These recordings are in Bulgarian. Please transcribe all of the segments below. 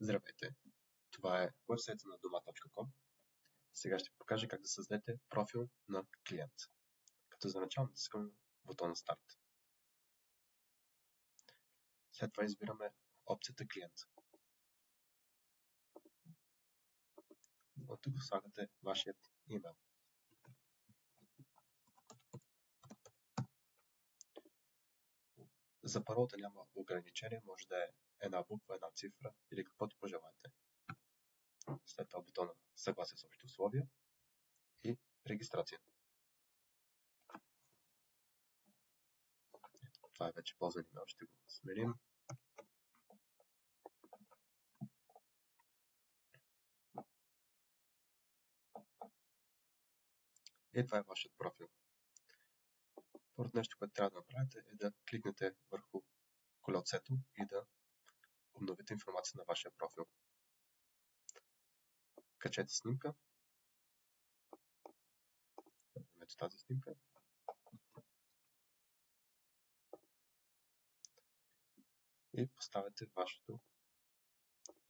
Здравейте! Това е вебсайта на Doma.com. Сега ще ви покажа как да създадете профил на клиент. Като за начало натискаме бутона Старт. След това избираме опцията Клиент. От тук слагате вашият имейл. За паролата няма ограничение, може да е една буква, една цифра или каквото пожелаете. След това бутона Съгласие с общите условия и регистрация. Това е вече ползван имейл, ще го сменим. И това е вашият профил. Първото нещо, което трябва да направите, е да кликнете върху колелцето и да обновите информация на вашия профил. Качете снимка. Ето тази снимка. И поставяте вашето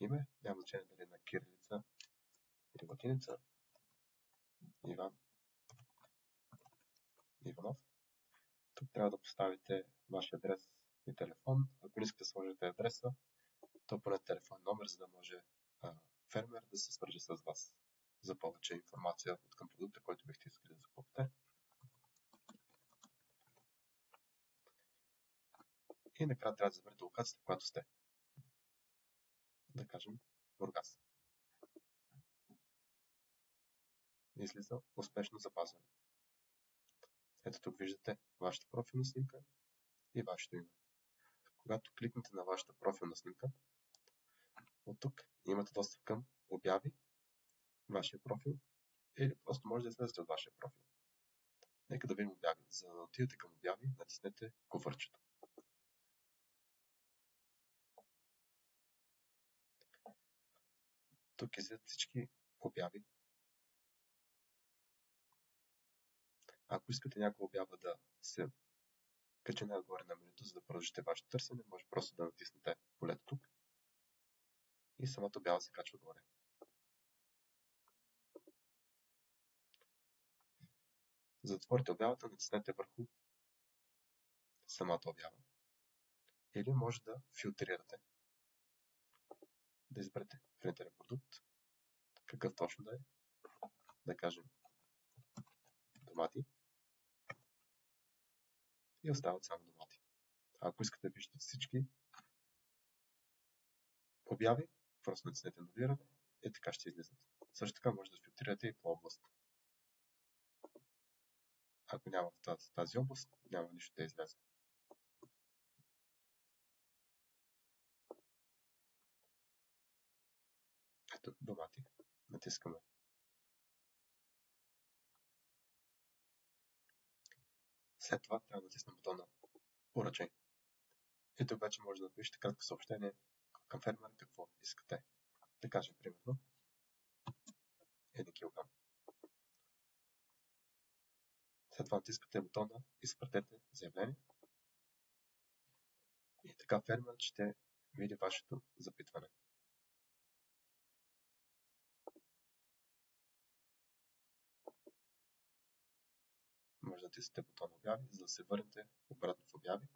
име. Няма значение дали на кирилица или латиница. Иван Иванов. Тук трябва да поставите вашия адрес и телефон. Ако не искате да сложите адреса, то поне телефон номер, за да може фермер да се свърже с вас за повече информация от към продукта, който бихте искали да закупите. И накрая трябва да заберете локацията, в която сте. Да кажем Бургас. Излиза успешно запазено. Ето тук виждате вашата профилна снимка и вашето име. Когато кликнете на вашата профилна снимка, от тук имате достъп към обяви, вашия профил, или просто може да излезете от вашия профил. Нека да видим обяви. За да отидете към обяви, натиснете куфърчето. Тук излизат всички обяви. Ако искате някоя обява да се качи нагоре на менюто, за да продължите вашето търсене, може просто да натиснете полето тук и самата обява се качва горе. За да отворите обявата, натиснете върху самата обява. Или може да филтрирате. Да изберете хранителен продукт, какъв точно да е. Да кажем домати. И остават само домати. Ако искате да виждате всички обяви, просто натиснете анулиране и така ще излизат. Също така може да филтрирате и по област. Ако няма в тази област, няма нищо да излезе. Ето домати. Натискаме. След това трябва да натиснем бутона поръчай. И тук вече може да напишете кратко съобщение към фермера какво искате. Да кажем примерно 1 кг. След това натискате бутона изпратете заявление. И така фермерът ще види вашето запитване. Може да натиснете бутон обяви, за да се върнете обратно в обяви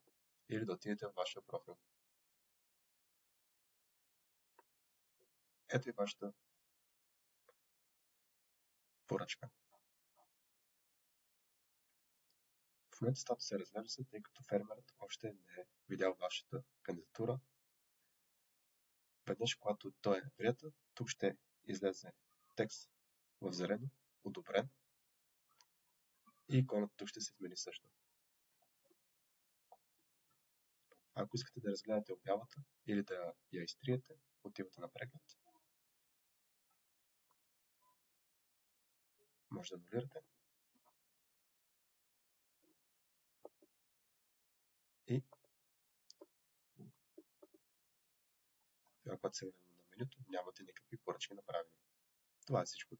или да отидете в вашия профил. Ето и вашата поръчка. В момента статус се разглежда, тъй като фермерът още не е видял вашата кандидатура. Веднъж, когато той е приятел, тук ще излезе текст в зелено, одобрен, и иконата тук ще се измени също. Ако искате да разгледате обявата или да я изтриете, отивате на преглед. Може да анулирате. И когато се върнем на менюто, нямате никакви поръчки направени. Това е всичко.